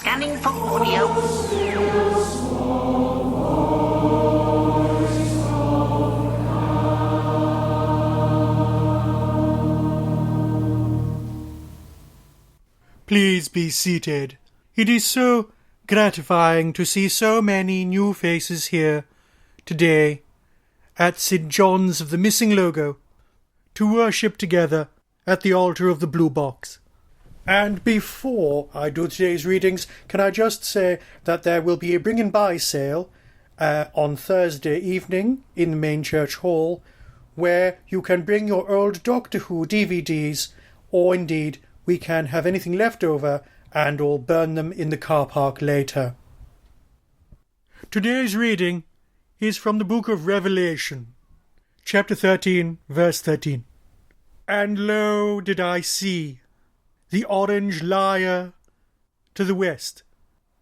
Scanning for audio. Please be seated. It is so gratifying to see so many new faces here today at St. John's of the Missing Logo to worship together at the altar of the Blue Box. And before I do today's readings, can I just say that there will be a bring and buy sale on Thursday evening in the main church hall, where you can bring your old Doctor Who DVDs, or indeed we can have anything left over and all burn them in the car park later. Today's reading is from the book of Revelation, chapter 13, verse 13. And lo, did I see the orange lyre to the west,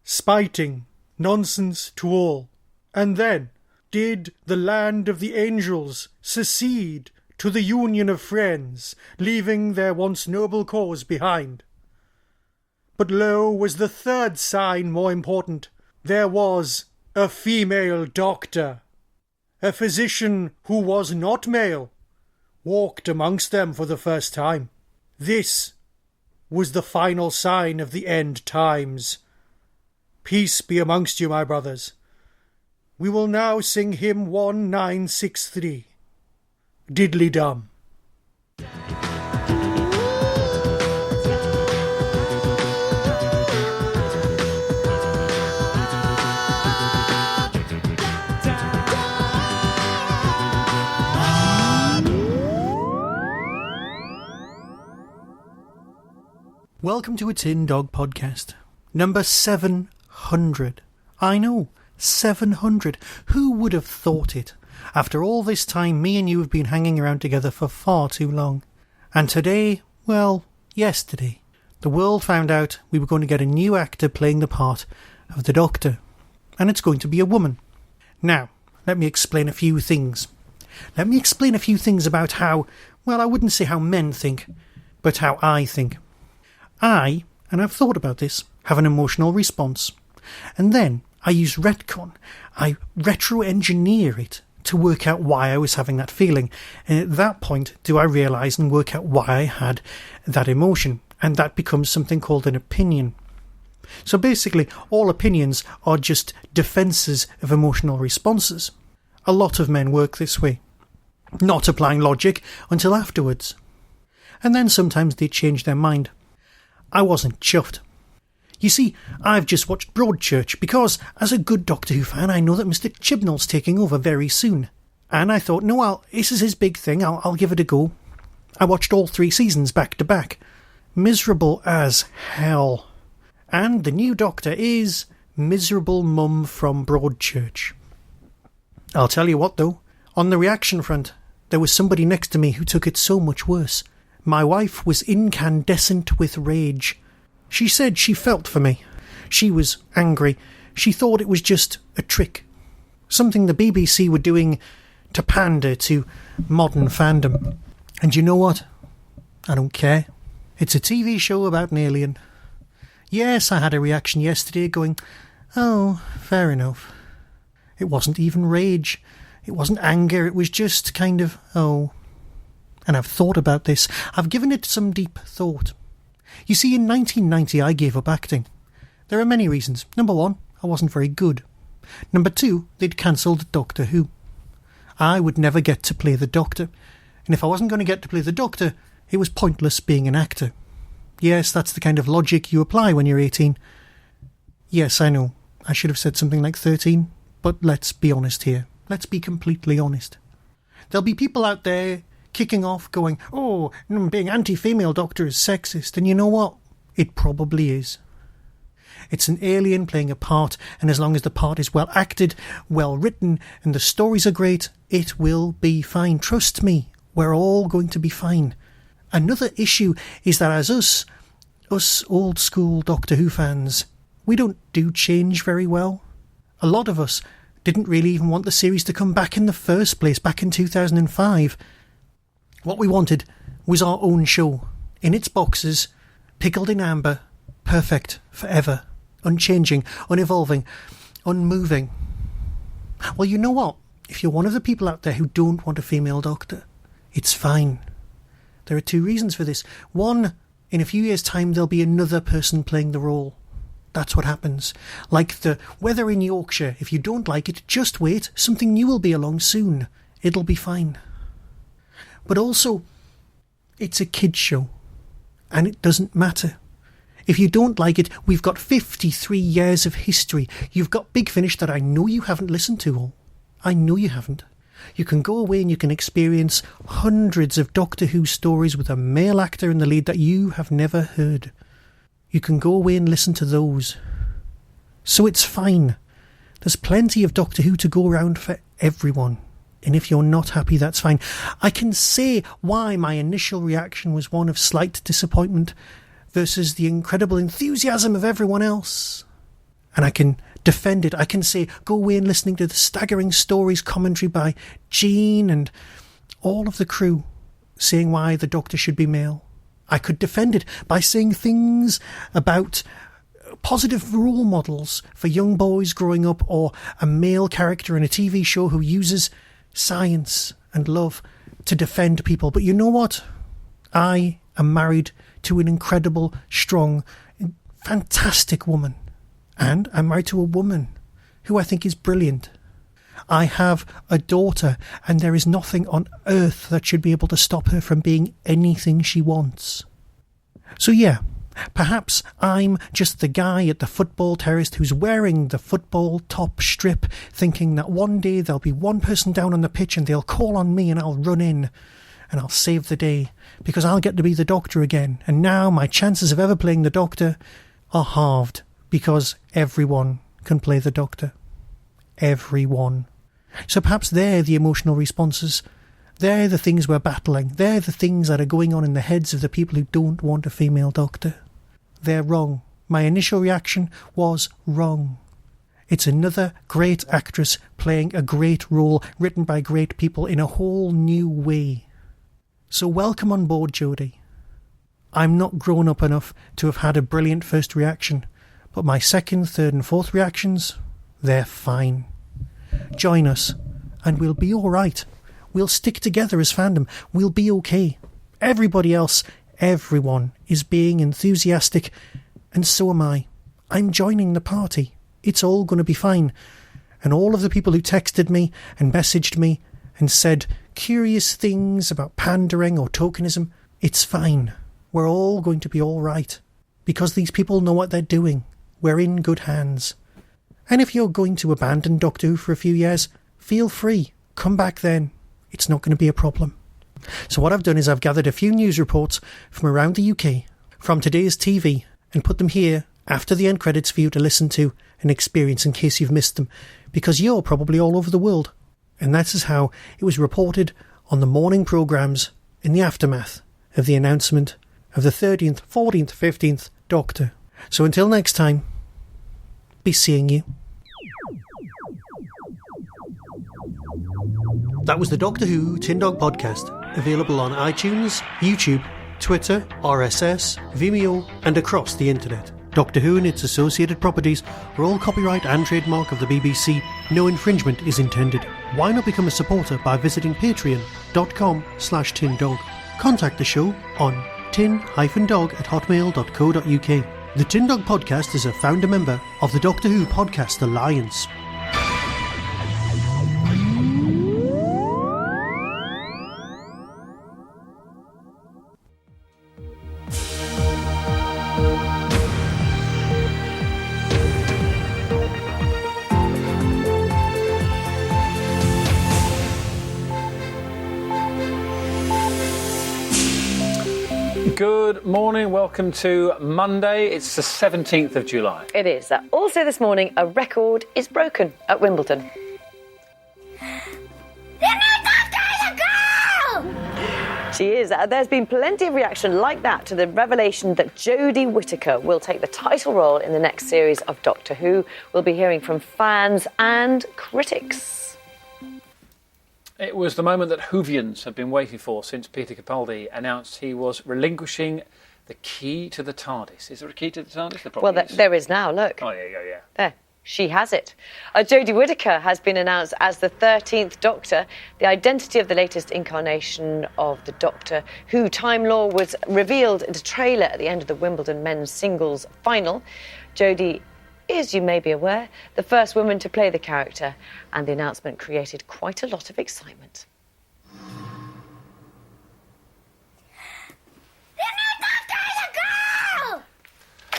spiting nonsense to all. And then did the land of the angels secede to the union of friends, leaving their once noble cause behind. But lo, was the third sign more important. There was a female doctor, a physician who was not male, walked amongst them for the first time. This was the final sign of the end times. Peace be amongst you, my brothers. We will now sing hymn 1963. Diddly Dum. Welcome to a Tin Dog podcast, number 700. I know, 700. Who would have thought it? After all this time, me and you have been hanging around together for far too long. And today, well, yesterday, the world found out we were going to get a new actor playing the part of the Doctor. And it's going to be a woman. Now, let me explain a few things. Let me explain a few things about how, well, I wouldn't say how men think, but how I think. I, and I've thought about this, have an emotional response. And then I use retcon. I retro-engineer it to work out why I was having that feeling. And at that point, do I realise and work out why I had that emotion. And that becomes something called an opinion. So basically, all opinions are just defences of emotional responses. A lot of men work this way, not applying logic until afterwards. And then sometimes they change their mind. I wasn't chuffed. You see, I've just watched Broadchurch because, as a good Doctor Who fan, I know that Mr. Chibnall's taking over very soon. And I thought, no, this is his big thing, I'll give it a go. I watched all 3 seasons back to back. Miserable as hell. And the new Doctor is miserable mum from Broadchurch. I'll tell you what, though, on the reaction front, there was somebody next to me who took it so much worse. My wife was incandescent with rage. She said she felt for me. She was angry. She thought it was just a trick. Something the BBC were doing to pander to modern fandom. And you know what? I don't care. It's a TV show about an alien. Yes, I had a reaction yesterday going, oh, fair enough. It wasn't even rage. It wasn't anger. It was just kind of, oh. And I've thought about this. I've given it some deep thought. You see, in 1990 I gave up acting. There are many reasons. Number 1, I wasn't very good. Number 2, they'd cancelled Doctor Who. I would never get to play the Doctor. And if I wasn't going to get to play the Doctor, it was pointless being an actor. Yes, that's the kind of logic you apply when you're 18. Yes, I know. I should have said something like 13. But let's be honest here. Let's be completely honest. There'll be people out there kicking off going, oh, being anti-female Doctor is sexist. And you know what? It probably is. It's an alien playing a part, and as long as the part is well acted, well written, and the stories are great, it will be fine. Trust me, we're all going to be fine. Another issue is that as us old school Doctor Who fans, we don't do change very well. A lot of us didn't really even want the series to come back in the first place, back in 2005. What we wanted was our own show, in its boxes, pickled in amber, perfect forever. unchanging, unevolving, unmoving. Well, you know what? If you're one of the people out there who don't want a female doctor, it's fine. There are two reasons for this. One, in a few years' time, there'll be another person playing the role. That's what happens. Like the weather in Yorkshire. If you don't like it, just wait. Something new will be along soon. It'll be fine. But also, it's a kids' show. And it doesn't matter. If you don't like it, we've got 53 years of history. You've got Big Finish that I know you haven't listened to all. I know you haven't. You can go away and you can experience hundreds of Doctor Who stories with a male actor in the lead that you have never heard. You can go away and listen to those. So it's fine. There's plenty of Doctor Who to go around for everyone. And if you're not happy, that's fine. I can say why my initial reaction was one of slight disappointment versus the incredible enthusiasm of everyone else. And I can defend it. I can say, go away and listening to the staggering stories commentary by Jean and all of the crew saying why the Doctor should be male. I could defend it by saying things about positive role models for young boys growing up, or a male character in a TV show who uses science and love to defend people. But you know what? I am married to an incredible, strong, fantastic woman. And I'm married to a woman who I think is brilliant. I have a daughter, and there is nothing on earth that should be able to stop her from being anything she wants. So yeah, perhaps I'm just the guy at the football terrace who's wearing the football top strip, thinking that one day there'll be one person down on the pitch and they'll call on me and I'll run in and I'll save the day because I'll get to be the Doctor again. And now my chances of ever playing the Doctor are halved because everyone can play the Doctor. Everyone. So perhaps they're the emotional responses. They're the things we're battling. They're the things that are going on in the heads of the people who don't want a female Doctor. They're wrong. My initial reaction was wrong. It's another great actress playing a great role written by great people in a whole new way. So welcome on board, Jodie. I'm not grown up enough to have had a brilliant first reaction, but my second, third and fourth reactions, they're fine. Join us, and we'll be all right. We'll stick together as fandom. We'll be okay. Everybody else, everyone, is being enthusiastic, and so am I. I'm joining the party. It's all going to be fine. And all of the people who texted me and messaged me and said curious things about pandering or tokenism, it's fine. We're all going to be all right. Because these people know what they're doing. We're in good hands. And if you're going to abandon Doctor Who for a few years, feel free. Come back then. It's not going to be a problem. So what I've done is I've gathered a few news reports from around the UK, from today's TV, and put them here after the end credits for you to listen to and experience in case you've missed them, because you're probably all over the world. And that is how it was reported on the morning programmes in the aftermath of the announcement of the 13th, 14th, 15th Doctor. So until next time, be seeing you. That was the Doctor Who Tin Dog Podcast, available on iTunes, YouTube, Twitter, RSS, Vimeo, and across the internet. Doctor Who and its associated properties are all copyright and trademark of the BBC. No infringement is intended. Why not become a supporter by visiting patreon.com/tindog. Contact the show on tin-dog@hotmail.co.uk. The Tin Dog Podcast is a founder member of the Doctor Who Podcast Alliance. Good morning, welcome to Monday. It's the 17th of July. It is. Also this morning, a record is broken at Wimbledon. She is. There's been plenty of reaction like that to the revelation that Jodie Whittaker will take the title role in the next series of Doctor Who. We'll be hearing from fans and critics. It was the moment that Whovians have been waiting for since Peter Capaldi announced he was relinquishing The key to the TARDIS. Is there a key to the TARDIS? There is now, look. Oh, yeah. There. She has it. Jodie Whittaker has been announced as the 13th Doctor. The identity of the latest incarnation of the Doctor Who Time Lord was revealed in a trailer at the end of the Wimbledon men's singles final. Jodie is, you may be aware, the first woman to play the character, and the announcement created quite a lot of excitement.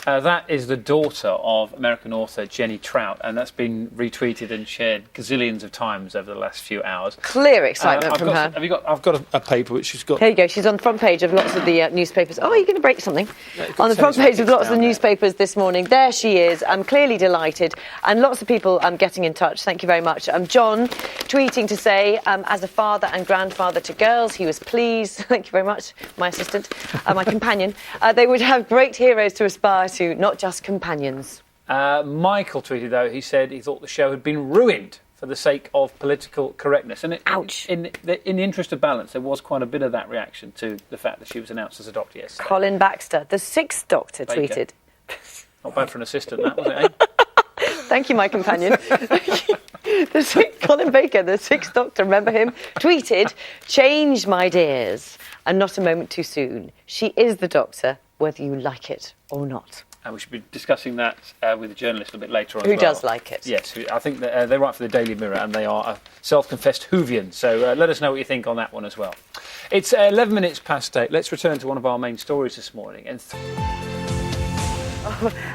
That is the daughter of American author Jenny Trout, and that's been retweeted and shared gazillions of times over the last few hours. Clear excitement from her. I've got a paper which she's got. Here you go. She's on the front page of lots of the newspapers. Oh, you're going to break something. On the front page of lots of the newspapers this morning. There she is. I'm clearly delighted, and lots of people getting in touch. Thank you very much. John tweeting to say, as a father and grandfather to girls, he was pleased. Thank you very much, my assistant, my companion. They would have great heroes to aspire to, not just companions. Michael tweeted, though, he said he thought the show had been ruined for the sake of political correctness. And Ouch. In the interest of balance, there was quite a bit of that reaction to the fact that she was announced as a Doctor yesterday. Colin Baxter, the 6th Doctor, Baker. tweeted. Not bad for an assistant, that, was it, eh? Thank you, my companion. Colin Baker, the 6th Doctor, remember him? Tweeted, "Change, my dears, and not a moment too soon. She is the Doctor, whether you like it or not." And we should be discussing that with a journalist a bit later on. Who as well. does like it? Yes, I think that, they write for the Daily Mirror, and they are a self-confessed Whovian. So let us know what you think on that one as well. It's 11 minutes past 8. Let's return to one of our main stories this morning.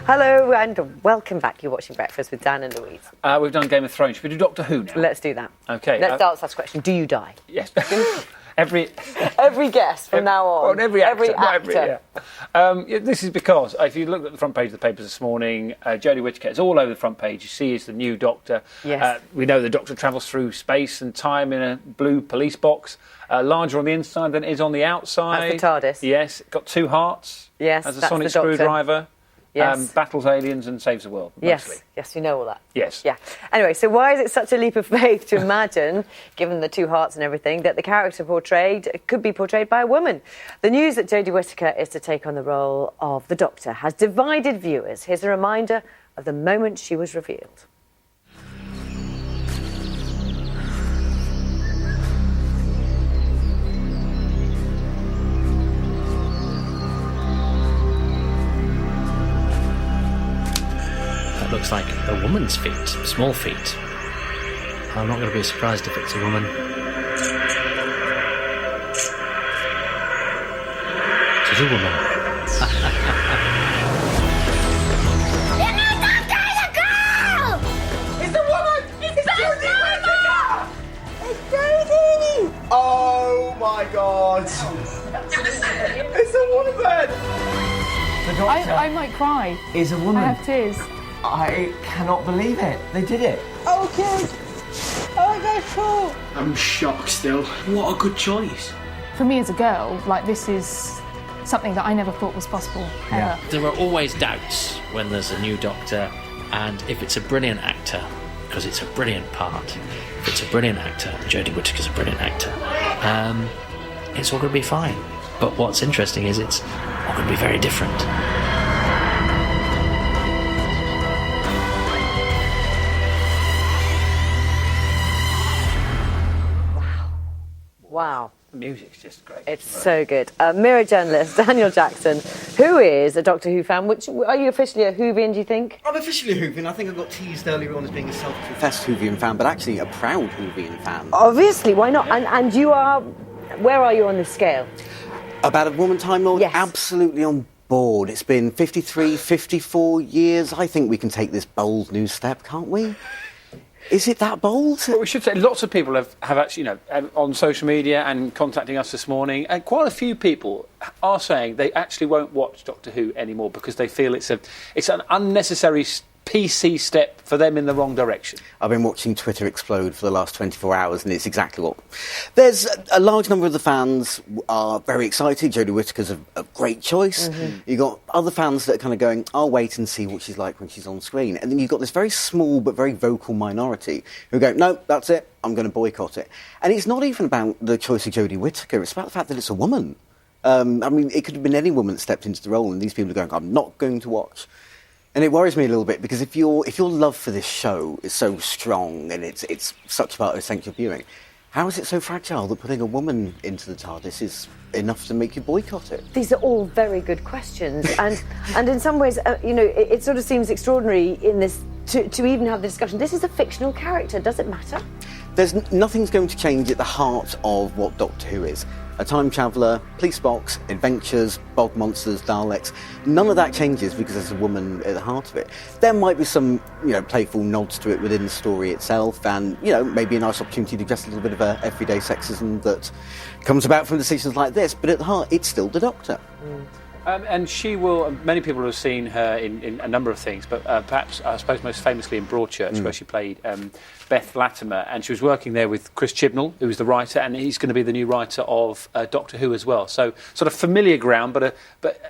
Hello and welcome back. You're watching Breakfast with Dan and Louise. We've done Game of Thrones. Should we do Doctor Who now? Let's do that. OK. Let's ask that question. Do you die? Yes. Every guest from now on. Every actor. Yeah. This is because, if you look at the front page of the papers this morning, Jodie Whittaker is all over the front page. You see is the new Doctor. Yes. We know the Doctor travels through space and time in a blue police box, larger on the inside than it is on the outside. That's the TARDIS. Yes, got 2 hearts. Yes, has a that's sonic the Doctor. screwdriver. Yes. Battles aliens and saves the world, mostly. Yes, you know all that. Yes. Yeah. Anyway, so why is it such a leap of faith to imagine, given the 2 hearts and everything, that the character portrayed could be portrayed by a woman? The news that Jodie Whittaker is to take on the role of the Doctor has divided viewers. Here's a reminder of the moment she was revealed. That looks like a woman's feet, small feet. I'm not going to be surprised if it's a woman. She's a woman. The new Doctor is a girl! It's a woman! It's Jodie Whittaker! It's Jodie! Oh my god! It's a woman! The Doctor I might cry. is a woman. I have tears. I cannot believe it. They did it. Oh, good. Oh, that's cool. I'm shocked still. What a good choice. For me as a girl, this is something that I never thought was possible, ever. There are always doubts when there's a new Doctor, and if it's a brilliant actor, because it's a brilliant part, if it's a brilliant actor, Jodie Whittaker's a brilliant actor, it's all going to be fine. But what's interesting is it's all going to be very different. Wow. The music's just great. It's so good. Mirror journalist Daniel Jackson, who is a Doctor Who fan. Are you officially a Whovian, do you think? I'm officially a Whovian. I think I got teased earlier on as being a self-confessed Whovian fan, but actually a proud Whovian fan. Obviously, why not? And you are... Where are you on this scale? About a woman Time Lord? Yes. Absolutely on board. It's been 53, 54 years. I think we can take this bold new step, can't we? Is it that bold? Well, we should say lots of people have actually, on social media and contacting us this morning, and quite a few people are saying they actually won't watch Doctor Who anymore because they feel it's an unnecessary PC step for them in the wrong direction. I've been watching Twitter explode for the last 24 hours, and it's exactly what... There's a large number of the fans are very excited. Jodie Whittaker's a great choice. Mm-hmm. You've got other fans that are kind of going, I'll wait and see what she's like when she's on screen. And then you've got this very small but very vocal minority who go, no, that's it, I'm going to boycott it. And it's not even about the choice of Jodie Whittaker, it's about the fact that it's a woman. I mean, it could have been any woman that stepped into the role, and these people are going, I'm not going to watch. And it worries me a little bit, because if your love for this show is so strong and it's such part of essential viewing, how is it so fragile that putting a woman into the TARDIS is enough to make you boycott it? These are all very good questions, and in some ways, it sort of seems extraordinary in this to even have the discussion. This is a fictional character. Does it matter? Nothing's going to change at the heart of what Doctor Who is. A time traveller, police box, adventures, bog monsters, Daleks. None of that changes because there's a woman at the heart of it. There might be some, playful nods to it within the story itself, and, maybe a nice opportunity to address a little bit of everyday sexism that comes about from decisions like this, but at the heart, it's still the Doctor. And she will, many people have seen her in a number of things, but perhaps, I suppose, most famously in Broadchurch, where she played Beth Latimer, and she was working there with Chris Chibnall, who was the writer, and he's going to be the new writer of Doctor Who as well. So, sort of familiar ground, but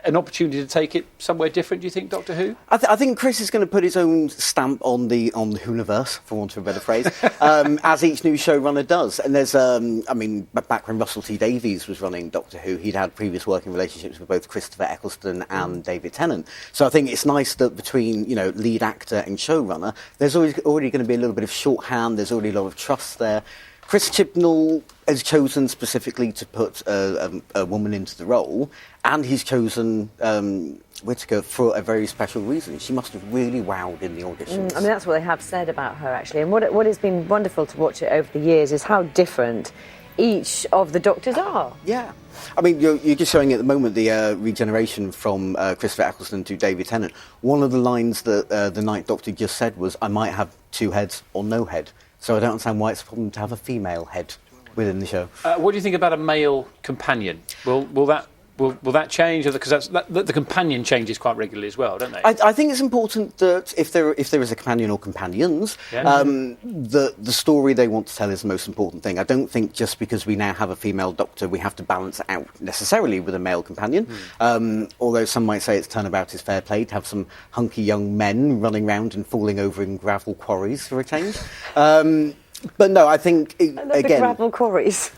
an opportunity to take it somewhere different, do you think, Doctor Who? I think Chris is going to put his own stamp on the Whoniverse, for want of a better phrase, as each new showrunner does. And there's, back when Russell T Davies was running Doctor Who, he'd had previous working relationships with both Christopher Eccleston and David Tennant. So I think it's nice that between, lead actor and showrunner, there's already going to be a little bit of shorthand, there's already a lot of trust there. Chris Chibnall has chosen specifically to put a woman into the role, and he's chosen Whittaker for a very special reason. She must have really wowed in the auditions. That's what they have said about her, actually. And what has been wonderful to watch it over the years is how different each of the Doctors are. Yeah. You're just showing at the moment the regeneration from Christopher Eccleston to David Tennant. One of the lines that the Ninth Doctor just said was, I might have two heads or no head. So I don't understand why it's a problem to have a female head within the show. What do you think about a male companion? Will that change? Because the companion changes quite regularly as well, don't they? I think it's important that if there is a companion or companions, the story they want to tell is the most important thing. I don't think just because we now have a female Doctor, we have to balance it out necessarily with a male companion. Although some might say it's turnabout is fair play to have some hunky young men running around and falling over in gravel quarries for a change. But no, I think, again... the gravel quarries.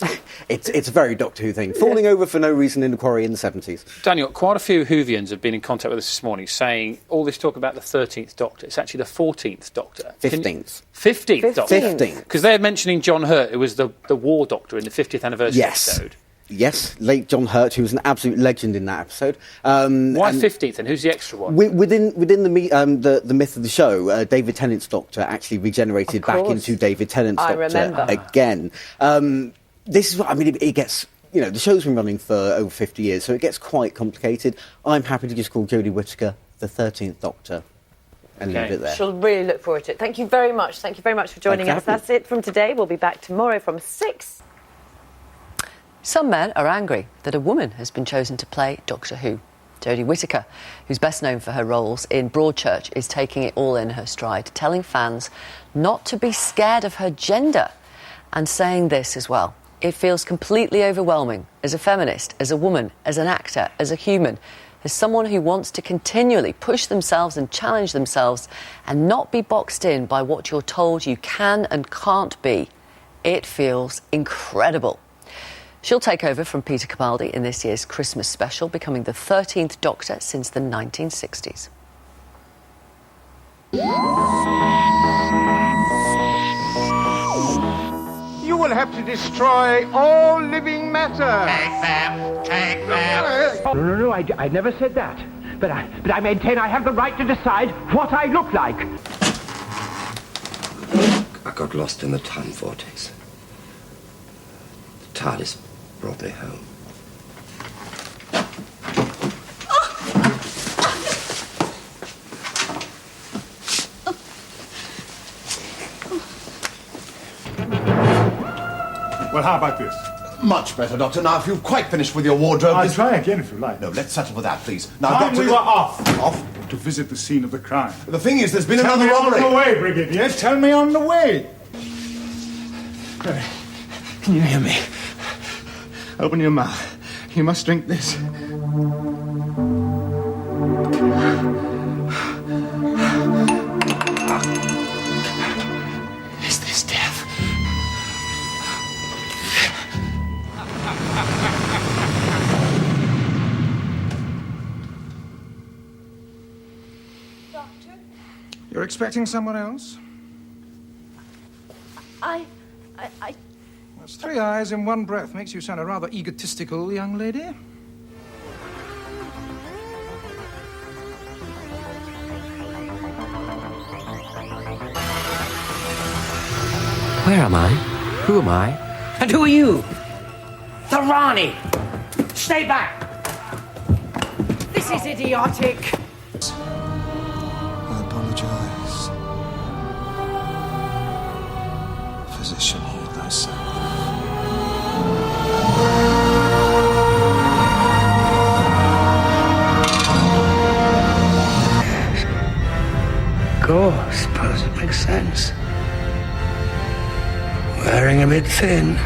It's a very Doctor Who thing. Falling over for no reason in a quarry in the 70s. Daniel, quite a few Whovians have been in contact with us this morning saying all this talk about the 13th Doctor. It's actually the 14th Doctor. 15th. 15th Doctor? 15th. Because they're mentioning John Hurt, who was the War Doctor in the 50th anniversary episode. Yes, late John Hurt, who was an absolute legend in that episode. Why 15th, and who's the extra one? Within the myth of the show, David Tennant's Doctor actually regenerated back into David Tennant's Doctor again. This is what it gets. The show's been running for over 50 years, so it gets quite complicated. I'm happy to just call Jodie Whittaker the 13th Doctor and leave it there. She'll really look forward to it. Thank you very much. Thank you very much for joining us. That's it from today. We'll be back tomorrow from 6. Some men are angry that a woman has been chosen to play Doctor Who. Jodie Whittaker, who's best known for her roles in Broadchurch, is taking it all in her stride, telling fans not to be scared of her gender, and saying this as well. It feels completely overwhelming as a feminist, as a woman, as an actor, as a human, as someone who wants to continually push themselves and challenge themselves and not be boxed in by what you're told you can and can't be. It feels incredible. She'll take over from Peter Capaldi in this year's Christmas special, becoming the 13th Doctor since the 1960s. You will have to destroy all living matter. Take them. No, I never said that. But I maintain I have the right to decide what I look like. I got lost in the time vortex. The TARDIS brought me home. Well, how about this? Much better, Doctor. Now, if you've quite finished with your wardrobe... I'll try again if you like. No, let's settle for that, please. Now, Time Doctor... we were off. Off? To visit the scene of the crime. The thing is, there's been Tell another me robbery. on the way, Brigadier. Tell me on the way. Hey, can you hear me? Open your mouth. You must drink this. Is this death? expecting someone else? I... That's 3 eyes in one breath. Makes you sound a rather egotistical young lady. Where am I? Who am I? And who are you? The Rani! Stay back! This is idiotic! I apologise. Physician, heal thyself. Of course, suppose it makes sense. Wearing a bit thin.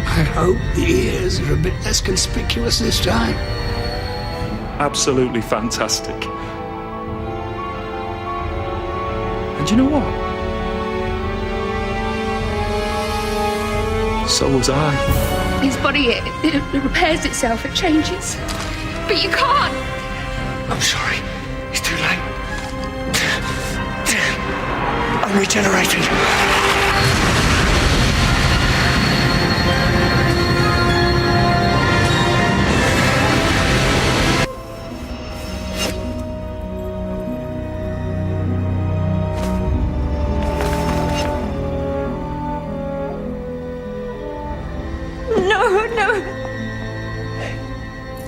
I hope the ears are a bit less conspicuous this time. Absolutely fantastic. And you know what? So was I. His body, it repairs itself, it changes. But you can't! I'm sorry. It's too late. I'm regenerating. No.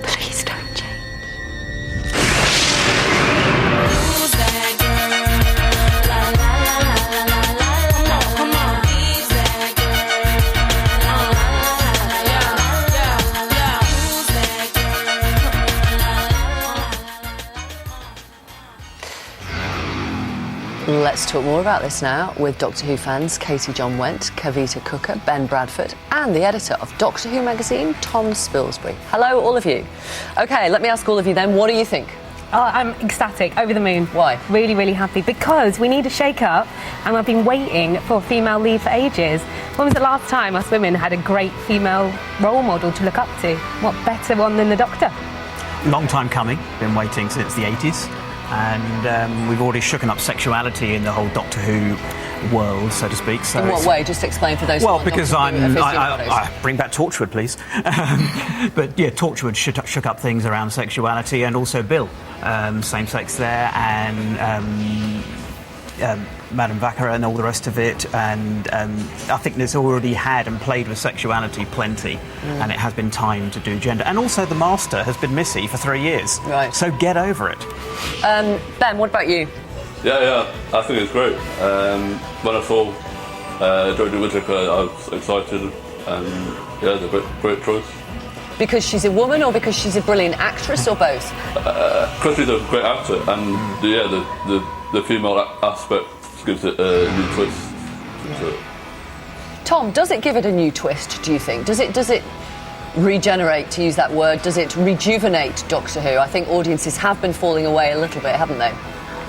Please don't change. Let's talk more about this now with Doctor Who fans Katie John Went, Kavita Cooker, Ben Bradford and the editor of Doctor Who magazine, Tom Spilsbury. Hello, all of you. OK, let me ask all of you then, what do you think? Oh, I'm ecstatic, over the moon. Why? Really, really happy. Because we need a shake-up and I've been waiting for a female lead for ages. When was the last time us women had a great female role model to look up to? What better one than the Doctor? Long time coming, been waiting since the 80s. And we've already shooken up sexuality in the whole Doctor Who world, so to speak. So in what way? Just explain for those. Well, because I bring back Torchwood, please. But yeah, Torchwood shook up things around sexuality, and also Bill, same sex there, and Madame Vaca and all the rest of it. And I think there's already had and played with sexuality plenty, and it has been time to do gender. And also, the Master has been Missy for 3 years, right? So get over it. Ben, what about you? Yeah, I think it's great. When I saw Jodie Whittaker, I was excited, and yeah, it's a great choice. Because she's a woman, or because she's a brilliant actress, or both? Because she's a great actor, and the female aspect gives it a new twist. So. Tom, does it give it a new twist, do you think? Does it regenerate, to use that word? Does it rejuvenate Doctor Who? I think audiences have been falling away a little bit, haven't they?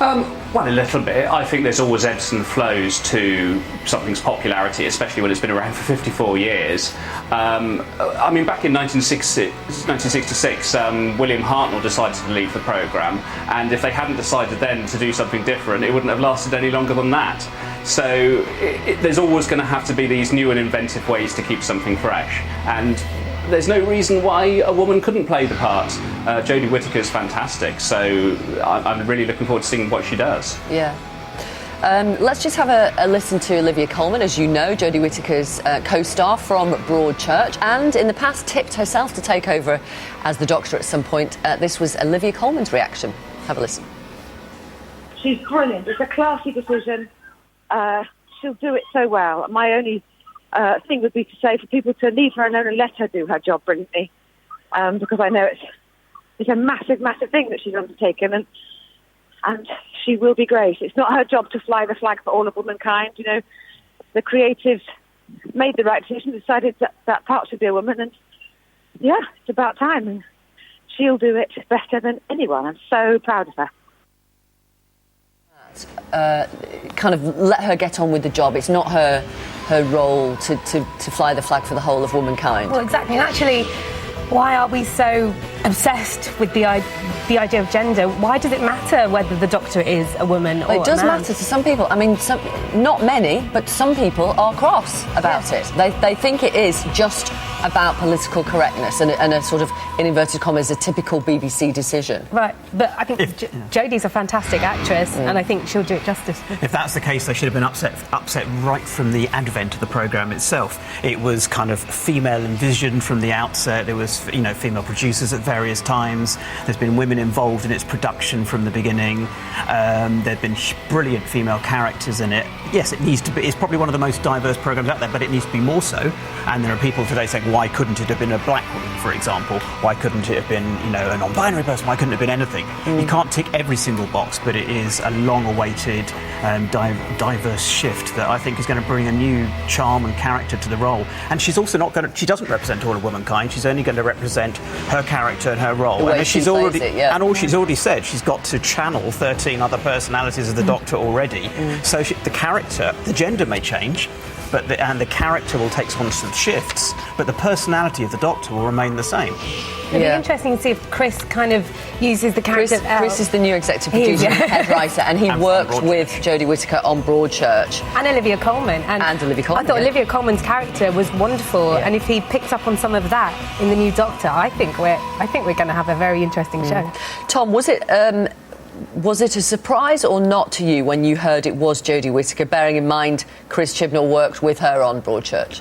Well, a little bit. I think there's always ebbs and flows to something's popularity, especially when it's been around for 54 years. I mean, back in 1966, William Hartnell decided to leave the programme, and if they hadn't decided then to do something different, it wouldn't have lasted any longer than that. So there's always going to have to be these new and inventive ways to keep something fresh. And there's no reason why a woman couldn't play the part. Jodie Whittaker's fantastic, so I'm really looking forward to seeing what she does. Yeah. Let's just have a listen to Olivia Colman. As you know, Jodie Whittaker's co-star from Broadchurch, and in the past tipped herself to take over as the Doctor at some point. This was Olivia Colman's reaction. Have a listen. She's brilliant. It's a classy decision. She'll do it so well. My only thing would be to say for people to leave her alone and let her do her job brilliantly, because I know it's a massive, massive thing that she's undertaken, and she will be great. It's not her job to fly the flag for all of womankind. You know, the creatives made the right decision, decided that part should be a woman, and yeah, it's about time, and she'll do it better than anyone. I'm so proud of her. Kind of let her get on with the job. It's not her role to fly the flag for the whole of womankind. Well, exactly. And actually, why are we so obsessed with the idea of gender? Why does it matter whether the Doctor is a woman or a man? It does matter to some people. I mean, not many, but some people are cross about it. They think it is just about political correctness and a sort of, in inverted commas, a typical BBC decision. Right, but I think Jodie's a fantastic actress, and I think she'll do it justice. If that's the case, they should have been upset right from the advent of the programme itself. It was kind of female envisioned from the outset. There was, female producers at various times. There's been women involved in its production from the beginning. There've been brilliant female characters in it. Yes, it needs to be. It's probably one of the most diverse programmes out there, but it needs to be more so. And there are people today saying, why couldn't it have been a black woman, for example? Why couldn't it have been, a non-binary person? Why couldn't it have been anything? You can't tick every single box, but it is a long-awaited, diverse shift that I think is going to bring a new charm and character to the role. And she's also not going to. She doesn't represent all of womankind. She's only going to represent her character and her role. And she's already, and all she's already said, she's got to channel 13 other personalities of the Doctor already. So the character, the gender may change. And the character will take on some shifts, but the personality of the Doctor will remain the same. It'll be interesting to see if Chris kind of uses the character. Chris is the new executive producer and head writer, and he worked with Jodie Whittaker on Broadchurch. And Olivia Colman. I thought Olivia Colman's character was wonderful, and if he picked up on some of that in the new Doctor, I think we're going to have a very interesting show. Tom, was it a surprise or not to you when you heard it was Jodie Whittaker, bearing in mind Chris Chibnall worked with her on Broadchurch?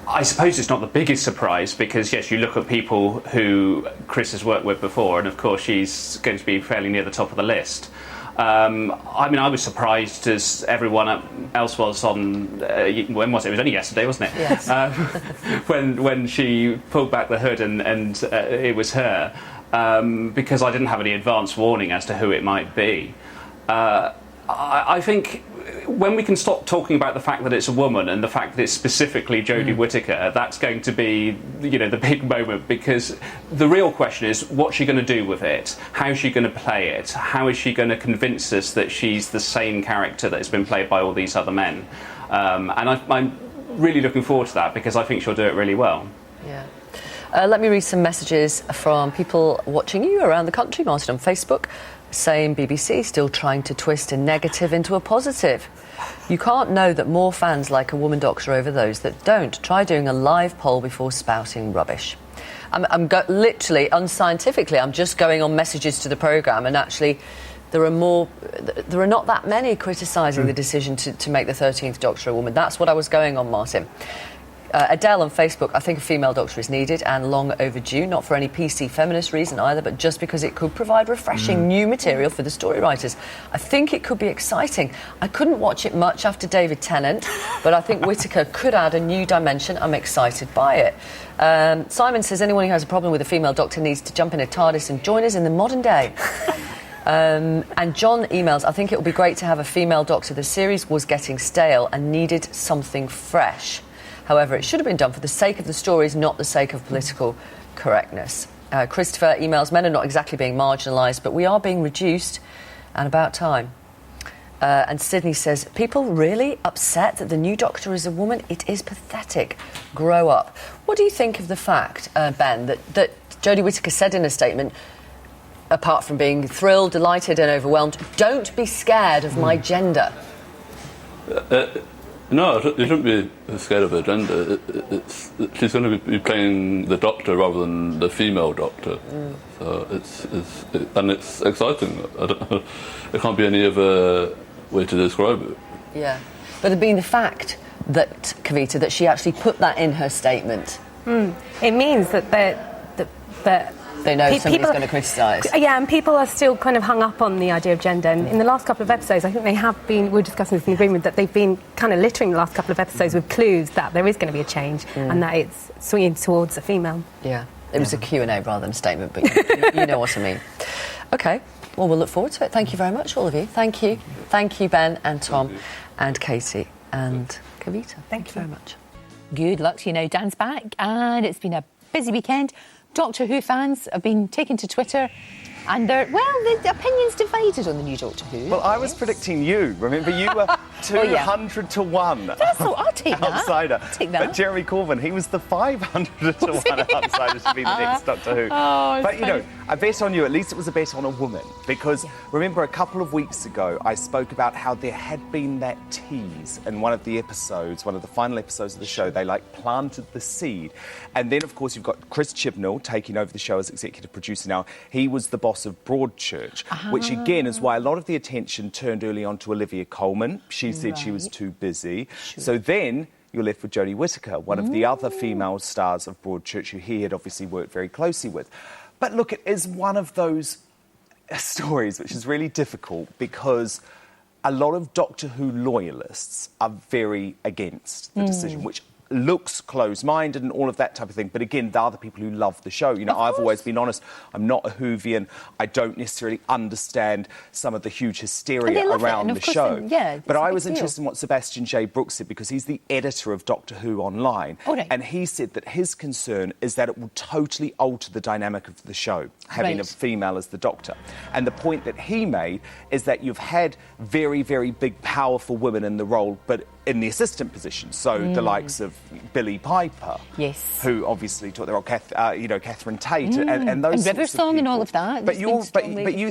I suppose it's not the biggest surprise because, yes, you look at people who Chris has worked with before, and of course she's going to be fairly near the top of the list. I was surprised as everyone else was on... when was it? It was only yesterday, wasn't it? Yes. When she pulled back the hood and it was her. Because I didn't have any advance warning as to who it might be. I think when we can stop talking about the fact that it's a woman and the fact that it's specifically Jodie Whittaker, that's going to be, the big moment, because the real question is, what's she going to do with it? How's she going to play it? How is she going to convince us that she's the same character that has been played by all these other men? And I'm really looking forward to that because I think she'll do it really well. Yeah. Let me read some messages from people watching you around the country. Martin on Facebook saying BBC still trying to twist a negative into a positive. You can't know that more fans like a woman Doctor over those that don't. Try doing a live poll before spouting rubbish. Literally, unscientifically, I'm just going on messages to the programme, and actually there are not that many criticising the decision to make the 13th Doctor a woman. That's what I was going on, Martin. Adele on Facebook, I think a female Doctor is needed and long overdue, not for any PC feminist reason either, but just because it could provide refreshing new material for the story writers. I think it could be exciting. I couldn't watch it much after David Tennant, but I think Whittaker could add a new dimension. I'm excited by it. Simon says anyone who has a problem with a female Doctor needs to jump in a TARDIS and join us in the modern day. And John emails, I think it would be great to have a female Doctor. The series was getting stale and needed something fresh. However, it should have been done for the sake of the stories, not the sake of political correctness. Christopher emails, men are not exactly being marginalised, but we are being reduced, and about time. And Sydney says, people really upset that the new Doctor is a woman? It is pathetic. Grow up. What do you think of the fact, Ben, that Jodie Whittaker said in a statement, apart from being thrilled, delighted and overwhelmed, don't be scared of my gender? No, you shouldn't be scared of her gender. She's going to be playing the Doctor rather than the female Doctor. So it's exciting. There can't be any other way to describe it. Yeah, but being the fact that, Kavita, that she actually put that in her statement. It means that they know somebody's going to criticise. Yeah, and people are still kind of hung up on the idea of gender. And in the last couple of episodes, I think they have been, we're discussing this in agreement, that they've been kind of littering the last couple of episodes with clues that there is going to be a change and that it's swinging towards a female. Yeah, it was a Q&A rather than a statement, but you know what I mean. OK, well, we'll look forward to it. Thank you very much, all of you. Thank you. Thank you, Ben and Tom and Katie and Kavita. Thank you very much. Good luck to you now. Dan's back, and it's been a busy weekend. Doctor Who fans have been taken to Twitter, and the opinions divided on the new Doctor Who. Well, I was predicting you. Remember, you were 200 to 1. That's so, I'll take that. Outsider. I'll take that. But Jeremy Corbyn, he was the 500 to 1 outsider to be the next Doctor Who. But, you know, I bet on you. At least it was a bet on a woman. Because, remember, a couple of weeks ago, I spoke about how there had been that tease in one of the episodes, one of the final episodes of the show. They, like, planted the seed. And then, of course, you've got Chris Chibnall taking over the show as executive producer now. He was the boss of Broadchurch, which, again, is why a lot of the attention turned early on to Olivia Colman. She said she was too busy. Sure. So then you're left with Jodie Whittaker, one of the other female stars of Broadchurch, who he had obviously worked very closely with. But look, it is one of those stories which is really difficult because a lot of Doctor Who loyalists are very against the decision, which looks closed-minded and all of that type of thing. But again, they are the people who love the show. You know, I've always been honest. I'm not a Whovian. I don't necessarily understand some of the huge hysteria around the show. But I was interested in what Sebastian J. Brooks said, because he's the editor of Doctor Who Online. And he said that his concern is that it will totally alter the dynamic of the show, having a female as the Doctor. And the point that he made is that you've had very, very big, powerful women in the role, but in the assistant position. So the likes of Billie Piper, who obviously taught the role, Catherine Tate, and those and Riversong and all of that. But you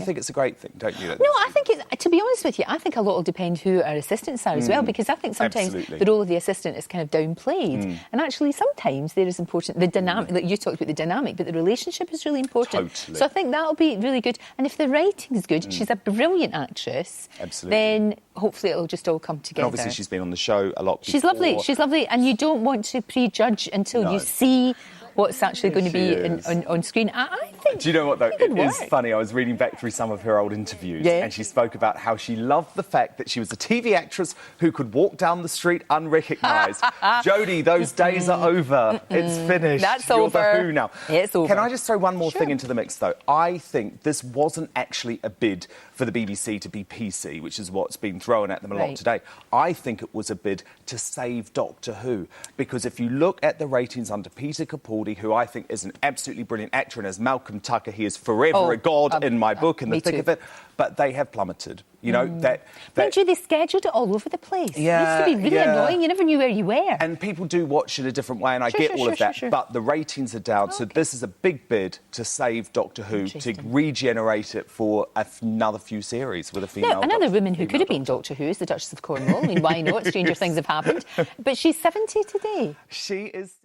think it's a great thing, don't you? No, I think to be honest with you, I think a lot will depend who our assistants are as well, because I think sometimes the role of the assistant is kind of downplayed, and actually sometimes there is important the dynamic. Like you talked about the dynamic, but the relationship is really important. So I think that'll be really good. And if the writing is good, she's a brilliant actress. Then hopefully it'll just all come together. And obviously she's been on the show a lot before. She's lovely, and you don't want to prejudge until you see what's actually going to be on screen. I think. Do you know what, though? It is funny. I was reading back through some of her old interviews, and she spoke about how she loved the fact that she was a TV actress who could walk down the street unrecognised. Jodie, those days are over. It's finished. That's You're over. The Who now. It's over. Can I just throw one more thing into the mix, though? I think this wasn't actually a bid for the BBC to be PC, which is what's been thrown at them a lot today. I think it was a bid to save Doctor Who, because if you look at the ratings under Peter Capaldi, who I think is an absolutely brilliant actor, and as Malcolm Tucker, he is forever a god in my book, in the thick of it, but they have plummeted. You know, Mind you, they scheduled it all over the place. It used to be really annoying. You never knew where you were. And people do watch it a different way, and I get all of that. But the ratings are down, so this is a big bid to save Doctor Who, to regenerate it for another few series with a female. Now, another woman who could have been Doctor Who is the Duchess of Cornwall. I mean, why not? Stranger things have happened. But she's 70 today. She is.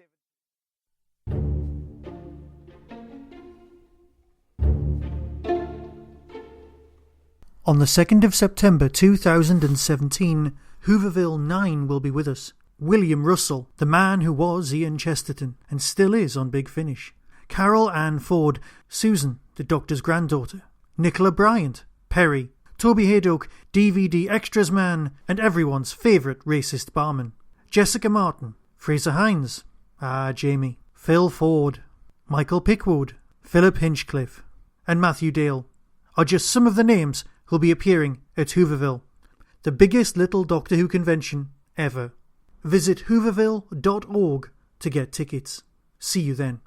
On the 2nd of September 2017, Hooverville 9 will be with us. William Russell, the man who was Ian Chesterton and still is on Big Finish. Carol Ann Ford, Susan, the Doctor's granddaughter. Nicola Bryant, Perry. Toby Haydock, DVD extras man and everyone's favourite racist barman. Jessica Martin, Fraser Hines, Jamie. Phil Ford, Michael Pickwood, Philip Hinchcliffe and Matthew Dale are just some of the names who'll be appearing at Hooverville, the biggest little Doctor Who convention ever. Visit hooverville.org to get tickets. See you then.